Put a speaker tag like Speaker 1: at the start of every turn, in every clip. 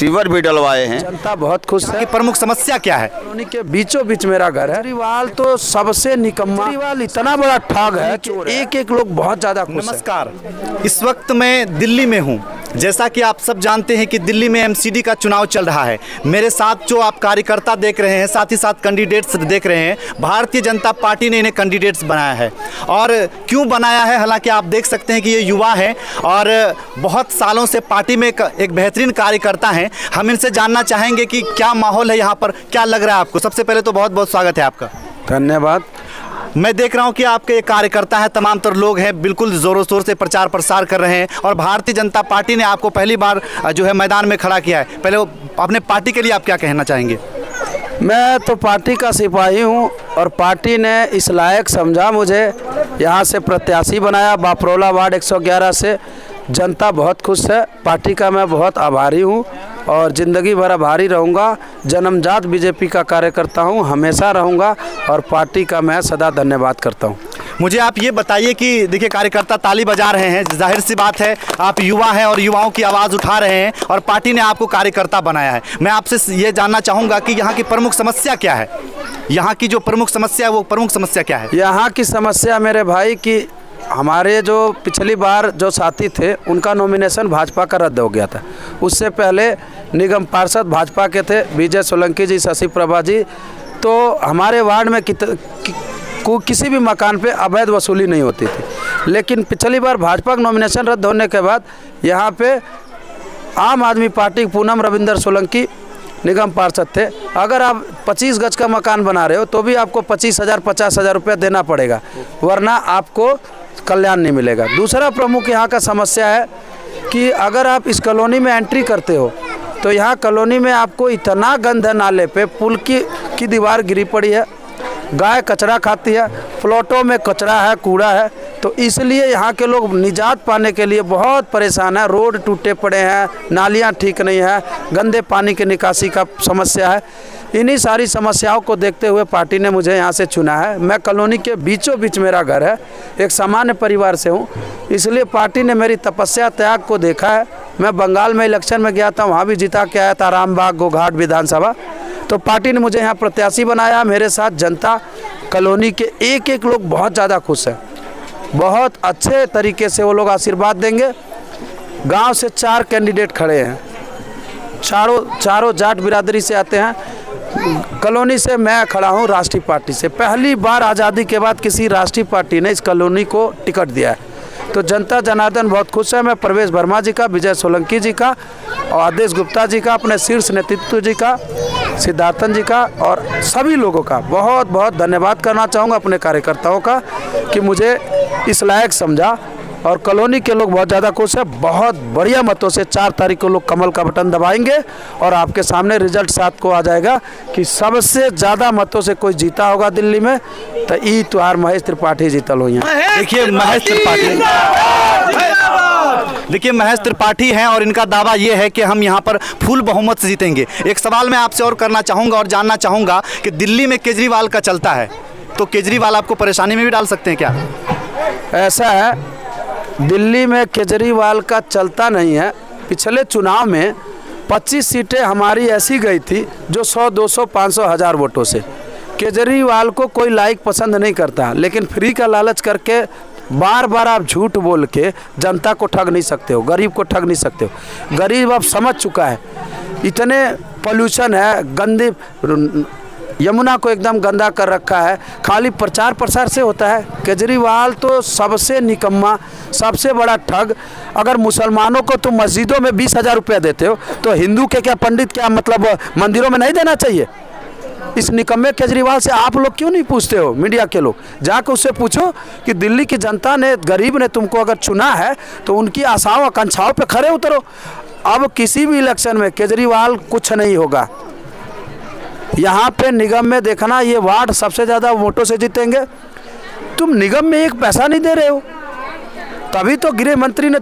Speaker 1: Sewer भी डलवाए हैं।
Speaker 2: जनता बहुत खुश है।
Speaker 3: प्रमुख समस्या क्या है?
Speaker 2: कॉलोनी के बीचों बीच मेरा घर है। केजरीवाल तो सबसे निकम्मा, केजरीवाल इतना बड़ा ठग है कि एक एक लोग बहुत ज्यादा खुश है।
Speaker 3: नमस्कार, इस वक्त मैं दिल्ली में हूँ। जैसा कि आप सब जानते हैं कि दिल्ली में एमसीडी का चुनाव चल रहा है। मेरे साथ जो आप कार्यकर्ता देख रहे हैं, साथ ही साथ कैंडिडेट्स देख रहे हैं, भारतीय जनता पार्टी ने इन्हें कैंडिडेट्स बनाया है। और क्यों बनाया है, हालांकि आप देख सकते हैं कि ये युवा हैं और बहुत सालों से पार्टी में एक बेहतरीन कार्यकर्ता हैं। हम इनसे जानना चाहेंगे कि क्या माहौल है यहाँ पर, क्या लग रहा है आपको। सबसे पहले तो बहुत बहुत स्वागत है आपका।
Speaker 2: धन्यवाद।
Speaker 3: मैं देख रहा हूं कि आपके एक कार्यकर्ता हैं, तमाम तर लोग हैं, बिल्कुल ज़ोरों शोर से प्रचार प्रसार कर रहे हैं और भारतीय जनता पार्टी ने आपको पहली बार जो है मैदान में खड़ा किया है। पहले अपने पार्टी के लिए आप क्या कहना चाहेंगे?
Speaker 2: मैं तो पार्टी का सिपाही हूं और पार्टी ने इस लायक समझा मुझे, यहां से प्रत्याशी बनाया बापरोला वार्ड 111 से। जनता बहुत खुश है। पार्टी का मैं बहुत आभारी हूं और ज़िंदगी भर आभारी रहूंगा। जन्मजात बीजेपी का कार्यकर्ता हूं, हमेशा रहूंगा और पार्टी का मैं सदा धन्यवाद करता हूं।
Speaker 3: मुझे आप ये बताइए कि देखिए कार्यकर्ता ताली बजा रहे हैं, जाहिर सी बात है आप युवा हैं और युवाओं की आवाज़ उठा रहे हैं और पार्टी ने आपको कार्यकर्ता बनाया है। मैं आपसे ये जानना चाहूँगा कि यहाँ की प्रमुख समस्या क्या है? यहाँ की जो प्रमुख समस्या है वो प्रमुख समस्या क्या है?
Speaker 2: यहाँ की समस्या मेरे भाई कि हमारे जो पिछली बार जो साथी थे उनका नॉमिनेशन भाजपा का रद्द हो गया था। उससे पहले निगम पार्षद भाजपा के थे, विजय सोलंकी जी, शशि प्रभा जी। तो हमारे वार्ड में किसी भी मकान पे अवैध वसूली नहीं होती थी। लेकिन पिछली बार भाजपा का नॉमिनेशन रद्द होने के बाद यहाँ पे आम आदमी पार्टी पूनम रविंदर सोलंकी निगम पार्षद थे। अगर आप 25 गज का मकान बना रहे हो तो भी आपको 25,000 50,000 रुपया देना पड़ेगा, वरना आपको कल्याण नहीं मिलेगा। दूसरा प्रमुख यहाँ का समस्या है कि अगर आप इस कॉलोनी में एंट्री करते हो तो यहाँ कॉलोनी में आपको इतना गंद है, नाले पे पुल की दीवार गिरी पड़ी है, गाय कचरा खाती है, प्लॉटों में कचरा है, कूड़ा है। तो इसलिए यहाँ के लोग निजात पाने के लिए बहुत परेशान है। रोड टूटे पड़े हैं, नालियाँ ठीक नहीं है, गंदे पानी की निकासी का समस्या है। इन्हीं सारी समस्याओं को देखते हुए पार्टी ने मुझे यहाँ से चुना है। मैं कॉलोनी के बीचों बीच मेरा घर है, एक सामान्य परिवार से हूँ, इसलिए पार्टी ने मेरी तपस्या त्याग को देखा है। मैं बंगाल में इलेक्शन में गया था, वहाँ भी जीता के आया था, रामबाग गोघाट विधानसभा। तो पार्टी ने मुझे यहाँ प्रत्याशी बनाया। मेरे साथ जनता, कॉलोनी के एक एक लोग बहुत ज़्यादा खुश हैं। बहुत अच्छे तरीके से वो लोग आशीर्वाद देंगे। गांव से 4 कैंडिडेट खड़े हैं, चारों जाट बिरादरी से आते हैं। कॉलोनी से मैं खड़ा हूं राष्ट्रीय पार्टी से। पहली बार आज़ादी के बाद किसी राष्ट्रीय पार्टी ने इस कॉलोनी को टिकट दिया है। तो जनता जनार्दन बहुत खुश है। मैं प्रवेश वर्मा जी का, विजय सोलंकी जी का और आदेश गुप्ता जी का, अपने शीर्ष नेतृत्व जी का, सिद्धार्थन जी का और सभी लोगों का बहुत बहुत धन्यवाद करना चाहूँगा, अपने कार्यकर्ताओं का, कि मुझे इस लायक समझा। और कॉलोनी के लोग बहुत ज़्यादा खुश है। बहुत बढ़िया मतों से 4 तारीख को लोग कमल का बटन दबाएंगे और आपके सामने रिजल्ट 7 को आ जाएगा कि सबसे ज़्यादा मतों से कोई जीता होगा दिल्ली में तो ई त्योहार महेश त्रिपाठी जीतल हो।
Speaker 3: देखिए महेश त्रिपाठी हैं और इनका दावा ये है कि हम यहाँ पर फुल बहुमत से जीतेंगे। एक सवाल मैं आपसे और करना चाहूँगा और जानना चाहूँगा कि दिल्ली में केजरीवाल का चलता है, तो केजरीवाल आपको परेशानी में भी डाल सकते हैं क्या?
Speaker 2: ऐसा है, दिल्ली में केजरीवाल का चलता नहीं है। पिछले चुनाव में 25 सीटें हमारी ऐसी गई थी जो 100, 200, 500, 1000 वोटों से। केजरीवाल को कोई लाइक पसंद नहीं करता, लेकिन फ्री का लालच करके बार बार आप झूठ बोल के जनता को ठग नहीं सकते हो, गरीब को ठग नहीं सकते हो। गरीब अब समझ चुका है, इतने पोल्यूशन है, गंदे यमुना को एकदम गंदा कर रखा है, खाली प्रचार प्रसार से होता है। केजरीवाल तो सबसे निकम्मा, सबसे बड़ा ठग। अगर मुसलमानों को तुम मस्जिदों में 20,000 रुपया देते हो तो हिंदू के क्या, पंडित क्या, मतलब मंदिरों में नहीं देना चाहिए? इस निकम्मे केजरीवाल से आप लोग क्यों नहीं पूछते हो? मीडिया के लोग जाकर उससे पूछो कि दिल्ली की जनता ने, गरीब ने तुमको अगर चुना है तो उनकी आशाओं आकांक्षाओं पे खरे उतरो। अब किसी भी इलेक्शन में केजरीवाल कुछ नहीं होगा। यहाँ पे निगम में देखना, ये वार्ड सबसे ज़्यादा वोटों से जीतेंगे। तुम निगम में एक पैसा नहीं दे रहे हो, तभी तो गृह मंत्री ने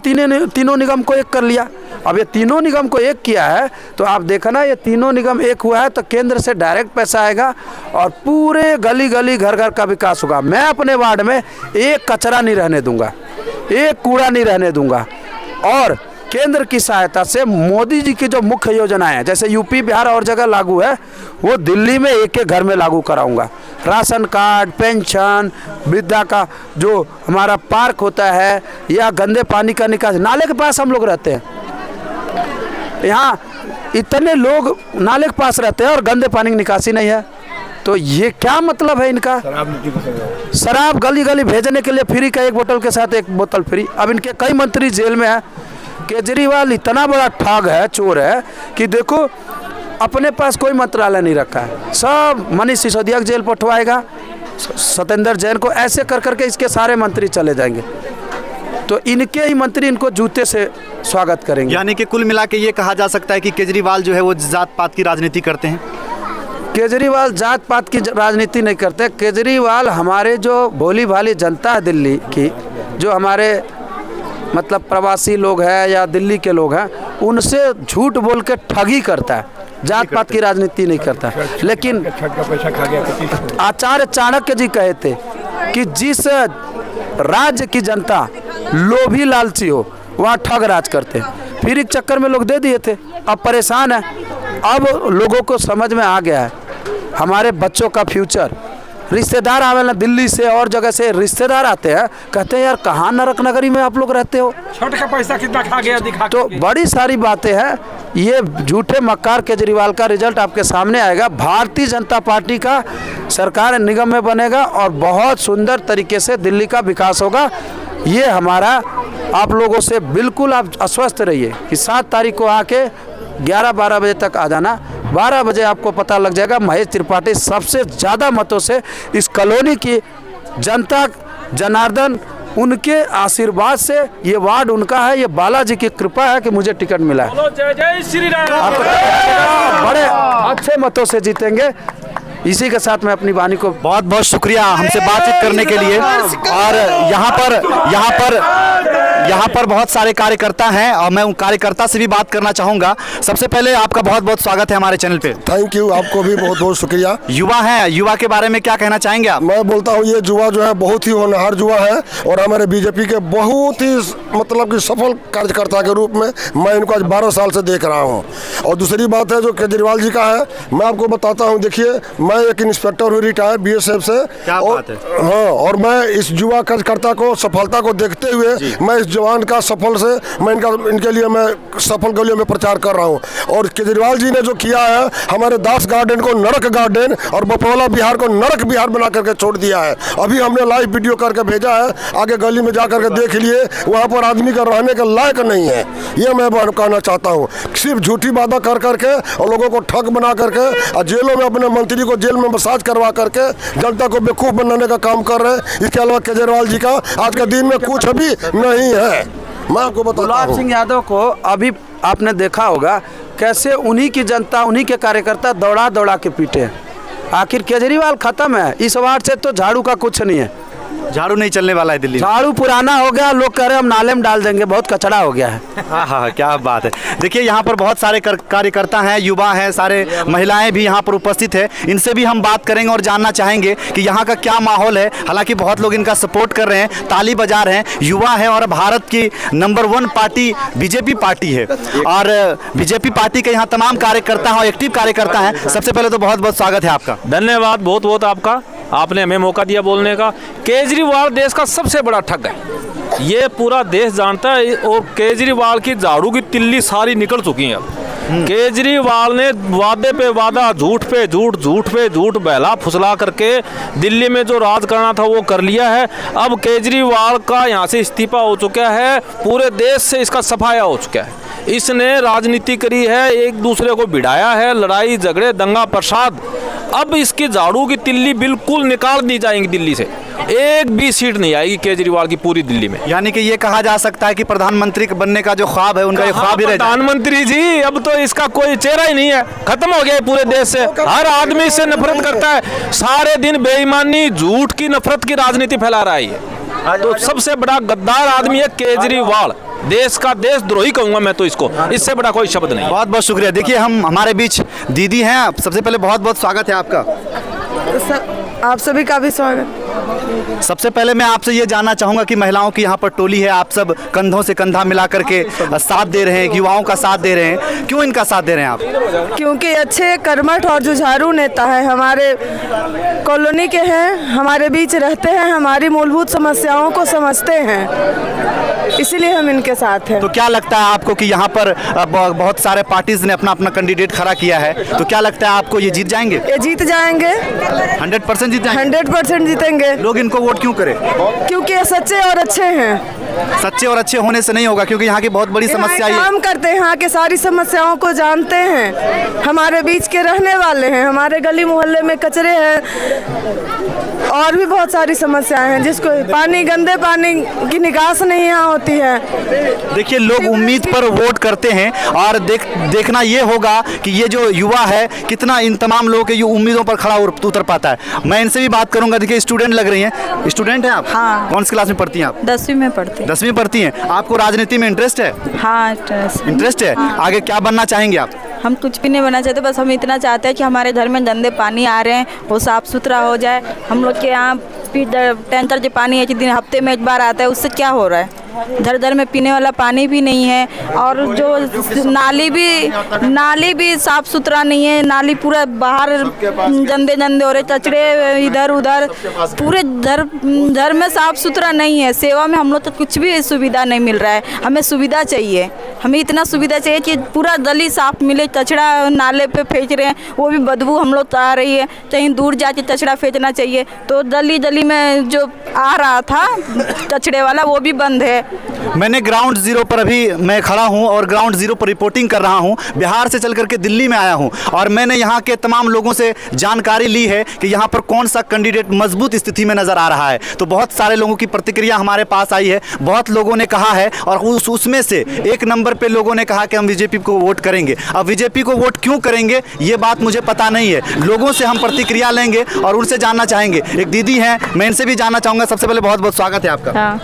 Speaker 2: तीनों निगम को एक कर लिया। अब ये तीनों निगम को एक किया है तो आप देखना, ये तीनों निगम एक हुआ है तो केंद्र से डायरेक्ट पैसा आएगा और पूरे गली गली घर घर का विकास होगा। मैं अपने वार्ड में एक कचरा नहीं रहने दूंगा, एक कूड़ा नहीं रहने दूंगा। और केंद्र की सहायता से मोदी जी की जो मुख्य योजनाएं हैं, जैसे यूपी बिहार और जगह लागू है, वो दिल्ली में एक एक घर में लागू कराऊंगा। राशन कार्ड, पेंशन, वृद्धा का जो हमारा पार्क होता है, या गंदे पानी का निकास, नाले के पास हम लोग रहते हैं, यहाँ इतने लोग नाले के पास रहते हैं और गंदे पानी की निकासी नहीं है, तो ये क्या मतलब है इनका? शराब गली गली भेजने के लिए फ्री का, एक बोतल के साथ एक बोतल फ्री। अब इनके कई मंत्री जेल में हैं। केजरीवाल इतना बड़ा ठग है, चोर है कि देखो अपने पास कोई मंत्रालय नहीं रखा है, सब मनीष सिसोदिया को जेल पठवाएगा, सत्येंद्र जैन को, ऐसे कर करके इसके सारे मंत्री चले जाएंगे, तो इनके ही मंत्री इनको जूते से स्वागत करेंगे।
Speaker 3: यानी कि कुल मिला के ये कहा जा सकता है कि केजरीवाल जो है वो जात पात की राजनीति करते हैं।
Speaker 2: केजरीवाल जात पात की राजनीति नहीं करते। केजरीवाल हमारे जो भोली भाली जनता है दिल्ली की, जो हमारे मतलब प्रवासी लोग हैं या दिल्ली के लोग हैं, उनसे झूठ बोल के ठगी करता है, जात पात की राजनीति नहीं करता। लेकिन आचार्य चाणक्य जी कहे थे कि जिस राज्य की जनता लोभी लालची हो, वहाँ ठग राज करते हैं। फिर एक चक्कर में लोग दे दिए थे, अब परेशान है। अब लोगों को समझ में आ गया है हमारे बच्चों का फ्यूचर। रिश्तेदार आवे ना दिल्ली से और जगह से रिश्तेदार आते हैं, कहते हैं यार कहाँ नरक नगरी में आप लोग रहते हो,
Speaker 1: छठ का पैसा कितना खा गया दिखा।
Speaker 2: तो बड़ी सारी बातें हैं। ये झूठे मक्कार केजरीवाल का रिजल्ट आपके सामने आएगा। भारतीय जनता पार्टी का सरकार निगम में बनेगा और बहुत सुंदर तरीके से दिल्ली का विकास होगा। ये हमारा आप लोगों से बिल्कुल आप आश्वस्त रहिए कि 7 तारीख को आके 11-12 बजे तक आ जाना। 12 बजे आपको पता लग जाएगा महेश त्रिपाठी सबसे ज़्यादा मतों से इस कॉलोनी की जनता, जनार्दन उनके आशीर्वाद से ये वार्ड उनका है, ये बालाजी की कृपा है कि मुझे टिकट मिला है।
Speaker 1: जय जय श्री राम।
Speaker 2: आप बड़े अच्छे मतों से जीतेंगे। इसी के साथ मैं अपनी वाणी को
Speaker 3: बहुत बहुत शुक्रिया हमसे बातचीत करने के लिए। और यहाँ पर बहुत सारे कार्यकर्ता हैं और मैं उन कार्यकर्ता से भी बात करना चाहूँगा। सबसे पहले आपका बहुत बहुत स्वागत है हमारे चैनल पे।
Speaker 4: थैंक यू, आपको भी बहुत बहुत शुक्रिया।
Speaker 3: युवा हैं, युवा के बारे में क्या कहना चाहेंगे आप?
Speaker 4: मैं बोलता हूँ ये युवा जो है बहुत ही होनहार युवा है और हमारे बीजेपी के बहुत ही मतलब कि सफल कार्यकर्ता के रूप में मैं इनको आज 12 साल से देख रहा हूँ। और दूसरी बात है जो केजरीवाल जी का है, मैं आपको बताता हूँ। देखिए मैं एक इंस्पेक्टर हूँ रिटायर बीएसएफ से।
Speaker 3: क्या बात है?
Speaker 4: हाँ, और मैं इस युवा कार्यकर्ता को सफलता को देखते हुए मैं इस जवान का सफल से मैं इनके लिए मैं सफल गलियों में प्रचार कर रहा हूँ। और केजरीवाल जी ने जो किया है, हमारे दास गार्डन को नरक गार्डन और बपौला बिहार को नरक बिहार बना करके छोड़ दिया है। अभी हमने लाइव वीडियो करके भेजा है, आगे गली में जा करके देख लिए, वहाँ पर आदमी का रहने के लायक नहीं है। ये मैं कहना चाहता हूँ। सिर्फ झूठी वादा कर करके और लोगों को ठग बना करके और जेलों में अपने मंत्री को जेल में मसाज करवा करके जनता को बेवकूफ़ बनाने का काम कर रहे हैं। इसके अलावा केजरीवाल जी का आज के दिन में कुछ भी नहीं है। मैं आपको बताता हूँ,
Speaker 2: गुलाब सिंह यादव को अभी आपने देखा होगा कैसे उन्हीं की जनता, उन्हीं के कार्यकर्ता दौड़ा दौड़ा के पीटे। आखिर केजरीवाल खत्म है, इस वार्ड से तो झाड़ू का कुछ नहीं है।
Speaker 3: झाड़ू नहीं चलने वाला है दिल्ली में।
Speaker 2: झाड़ू पुराना हो गया, लोग कह रहे हम नाले में डाल देंगे, बहुत कचड़ा हो गया है।
Speaker 3: हाँ हाँ, क्या बात है। देखिए यहाँ पर बहुत सारे कार्यकर्ता हैं, युवा हैं, सारे महिलाएं भी यहाँ पर उपस्थित है। इनसे भी हम बात करेंगे और जानना चाहेंगे कि यहाँ का क्या माहौल है। हालांकि बहुत लोग इनका सपोर्ट कर रहे हैं, ताली बजा रहे हैं, युवा है और भारत की नंबर 1 पार्टी बीजेपी पार्टी है। और बीजेपी पार्टी के यहाँ तमाम कार्यकर्ता हैं, एक्टिव कार्यकर्ता हैं। सबसे पहले तो बहुत बहुत स्वागत है आपका।
Speaker 1: धन्यवाद बहुत बहुत आपका, आपने हमें मौका दिया बोलने का। केजरीवाल देश का सबसे बड़ा ठग है, ये पूरा देश जानता है। और केजरीवाल की झाड़ू की तिल्ली सारी निकल चुकी है। अब केजरीवाल ने वादे पे वादा, झूठ पे झूठ, झूठ पे झूठ, बहला फुसला करके दिल्ली में जो राज करना था वो कर लिया है। अब केजरीवाल का यहाँ से इस्तीफा हो चुका है, पूरे देश से इसका सफाया हो चुका है। इसने राजनीति करी है, एक दूसरे को भिड़ाया है, लड़ाई झगड़े दंगा प्रसाद। अब इसकी झाड़ू की तिल्ली बिल्कुल निकाल दी जाएंगी दिल्ली से, एक भी सीट नहीं आएगी केजरीवाल की पूरी दिल्ली में।
Speaker 3: यानी कि ये कहा जा सकता है कि प्रधानमंत्री बनने का जो ख्वाब है उनका ये ख्वाब ही रह जाए।
Speaker 1: प्रधानमंत्री जी अब तो इसका कोई चेहरा ही नहीं है, खत्म हो गया है पूरे देश से। हर आदमी इससे नफरत करता है, सारे दिन बेईमानी झूठ की नफरत की राजनीति फैला रहा है। तो सबसे बड़ा गद्दार आदमी है केजरीवाल, देश का देशद्रोही कहूंगा मैं तो इसको, इससे बड़ा कोई शब्द नहीं।
Speaker 3: बहुत बहुत शुक्रिया। देखिए हम हमारे बीच दीदी हैं, सबसे पहले बहुत बहुत स्वागत है आपका।
Speaker 5: आप सभी का भी स्वागत।
Speaker 3: सबसे पहले मैं आपसे ये जानना चाहूँगा कि महिलाओं की यहाँ पर टोली है, आप सब कंधों से कंधा मिला करके साथ दे रहे हैं, युवाओं का साथ दे रहे हैं, क्यों इनका साथ दे रहे हैं आप?
Speaker 5: क्योंकि अच्छे कर्मठ और जुझारू नेता है, हमारे कॉलोनी के हैं, हमारे बीच रहते हैं, हमारी मूलभूत समस्याओं को समझते हैं, इसीलिए हम इनके साथ हैं।
Speaker 3: तो क्या लगता है आपको कि यहाँ पर बहुत सारे पार्टीज ने अपना अपना कैंडिडेट खड़ा किया है, तो क्या लगता है आपको ये जीत जाएंगे?
Speaker 5: ये जीत जाएंगे,
Speaker 3: 100% जीत जाएंगे।
Speaker 5: 100% जीतेंगे।
Speaker 3: लोग इनको वोट क्यों करें?
Speaker 5: क्योंकि ये सच्चे और अच्छे हैं।
Speaker 3: सच्चे और अच्छे होने से नहीं होगा, क्योंकि यहाँ की बहुत बड़ी समस्या ये
Speaker 5: काम करते हैं, यहाँ के सारी समस्याओं को जानते हैं, हमारे बीच के रहने वाले हैं, हमारे गली मोहल्ले में कचरे हैं और भी बहुत सारी समस्याएं हैं, जिसको पानी, गंदे पानी की निकास नहीं यहाँ होती है।
Speaker 3: देखिए, लोग उम्मीद पर वोट करते हैं और देखना ये होगा कि ये जो युवा है कितना इन तमाम लोगों के उम्मीदों पर खड़ा उतर पाता है। मैं इनसे भी बात करूंगा। देखिए, स्टूडेंट लग रही हैं। स्टूडेंट हैं आप?
Speaker 6: हाँ।
Speaker 3: कौन सी क्लास में पढ़ती हैं आप?
Speaker 6: 10वीं में पढ़ती।
Speaker 3: 10वीं पढ़ती हैं। आपको राजनीति में इंटरेस्ट है?
Speaker 6: हाँ,
Speaker 3: इंटरेस्ट है। आगे क्या बनना चाहेंगे आप?
Speaker 6: हम कुछ भी नहीं बनना चाहते, बस हम इतना चाहते हैं कि हमारे घर में गंदे पानी आ रहे हैं वो साफ़ सुथरा हो जाए। हम लोग के यहाँ टैंकर जो पानी एक दिन हफ्ते में एक बार आता है, उससे क्या हो रहा है? घर घर में पीने वाला पानी भी नहीं है और जो नाली भी साफ़ सुथरा नहीं है। नाली पूरा बाहर गंदे गंदे हो रहे, कचरे इधर उधर, पूरे घर में साफ़ सुथरा नहीं है। सेवा में हम लोग तो कुछ भी सुविधा नहीं मिल रहा है। हमें सुविधा चाहिए, हमें इतना सुविधा चाहिए कि पूरा गली साफ़ मिले। कचरा नाले पे फेंक रहे हैं, वो भी बदबू हम लोग तो आ रही है। कहीं दूर जाके कचरा फेंकना चाहिए, तो गली गली में जो आ रहा था कचरे वाला वो भी बंद है।
Speaker 3: मैंने ग्राउंड जीरो पर अभी मैं खड़ा हूं और ग्राउंड जीरो पर रिपोर्टिंग कर रहा हूं। बिहार से चल करके दिल्ली में आया हूं और मैंने यहां के तमाम लोगों से जानकारी ली है कि यहां पर कौन सा कैंडिडेट मजबूत स्थिति में नजर आ रहा है। तो बहुत सारे लोगों की प्रतिक्रिया हमारे पास आई है। बहुत लोगों ने कहा है और उसमें से एक नंबर पे लोगों ने कहा कि हम बीजेपी को वोट करेंगे। अब बीजेपी को वोट क्यों करेंगे ये बात मुझे पता नहीं है। लोगों से हम प्रतिक्रिया लेंगे और उनसे जानना चाहेंगे। एक दीदी हैं, मैं इनसे भी जानना चाहूँगा। सबसे पहले बहुत बहुत स्वागत है आपका।
Speaker 7: हाँ।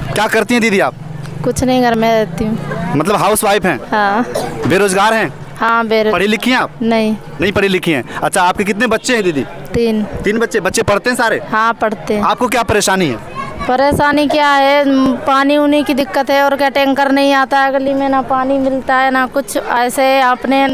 Speaker 3: क्या करती हैं दीदी आप?
Speaker 7: कुछ नहीं, घर में रहती हूँ।
Speaker 3: मतलब हाउस वाइफ हैं?
Speaker 7: हाँ।
Speaker 3: बेरोजगार हैं?
Speaker 7: हाँ,
Speaker 3: पढ़ी लिखी हैं आप? नहीं पढ़ी लिखी हैं। अच्छा, आपके कितने बच्चे हैं दीदी?
Speaker 7: 3
Speaker 3: बच्चे पढ़ते हैं सारे?
Speaker 7: हाँ, पढ़ते हैं।
Speaker 3: आपको क्या परेशानी है?
Speaker 7: परेशानी क्या है, पानी उनी की दिक्कत है और क्या टैंकर नहीं आता है गली में, ना पानी मिलता है ना कुछ। ऐसे अपने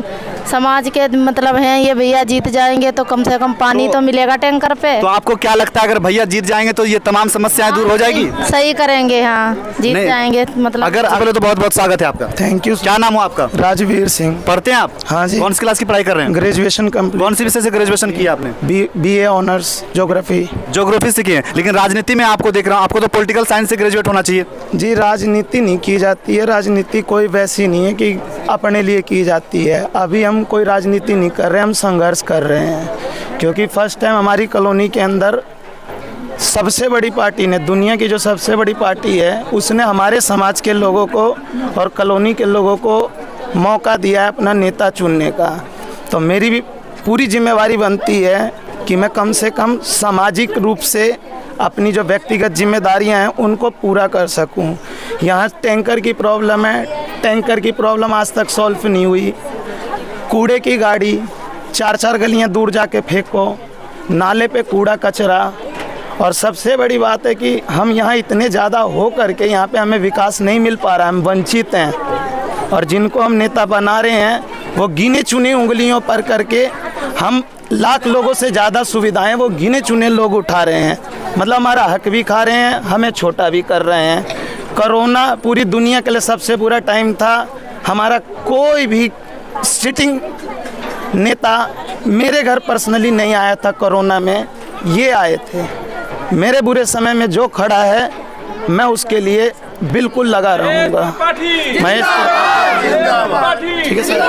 Speaker 7: समाज के मतलब हैं ये भैया जीत जाएंगे तो कम से कम पानी तो मिलेगा टैंकर पे।
Speaker 3: तो आपको क्या लगता है अगर भैया जीत जाएंगे तो ये तमाम समस्याएं दूर हो जाएगी?
Speaker 7: सही करेंगे, हाँ, जीत जाएंगे। मतलब
Speaker 3: अगर तो बहुत बहुत स्वागत है आपका।
Speaker 2: Thank you.
Speaker 3: क्या नाम हो आपका?
Speaker 2: राजवीर सिंह।
Speaker 3: पढ़ते हैं आप?
Speaker 2: हाँ जी।
Speaker 3: कौन सी क्लास की पढ़ाई कर रहे हैं?
Speaker 2: Graduation complete.
Speaker 3: कौन सी विषय से ग्रेजुएशन किया आपने?
Speaker 2: BA ऑनर्स ज्योग्राफी
Speaker 3: से किए। लेकिन राजनीति में आपको देख रहा हूँ, आपको तो पॉलिटिकल साइंस से ग्रेजुएट होना चाहिए।
Speaker 2: जी, राजनीति नहीं की जाती है। राजनीति कोई वैसी नहीं है कि अपने लिए की जाती है। अभी हम कोई राजनीति नहीं कर रहे, हम संघर्ष कर रहे हैं। क्योंकि फर्स्ट टाइम हमारी कॉलोनी के अंदर सबसे बड़ी पार्टी ने, दुनिया की जो सबसे बड़ी पार्टी है, उसने हमारे समाज के लोगों को और कॉलोनी के लोगों को मौका दिया है अपना नेता चुनने का। तो मेरी भी पूरी जिम्मेवारी बनती है कि मैं कम से कम सामाजिक रूप से अपनी जो व्यक्तिगत जिम्मेदारियां हैं उनको पूरा कर सकूं। यहाँ टैंकर की प्रॉब्लम है, टैंकर की प्रॉब्लम आज तक सॉल्व नहीं हुई। कूड़े की गाड़ी 4 गलियां दूर जाके फेंको, नाले पे कूड़ा कचरा। और सबसे बड़ी बात है कि हम यहाँ इतने ज़्यादा हो करके यहाँ पे हमें विकास नहीं मिल पा रहा है, हम वंचित हैं। और जिनको हम नेता बना रहे हैं वो गिने चुने उंगलियों पर करके, हम लाख लोगों से ज़्यादा सुविधाएं वो गिने चुने लोग उठा रहे हैं। मतलब हमारा हक भी खा रहे हैं, हमें छोटा भी कर रहे हैं। कोरोना पूरी दुनिया के लिए सबसे बुरा टाइम था। हमारा कोई भी सिटिंग नेता मेरे घर पर्सनली नहीं आया था कोरोना में, ये आए थे। मेरे बुरे समय में जो खड़ा है मैं उसके लिए बिल्कुल लगा रहूँगा। मैं ठीक है सर।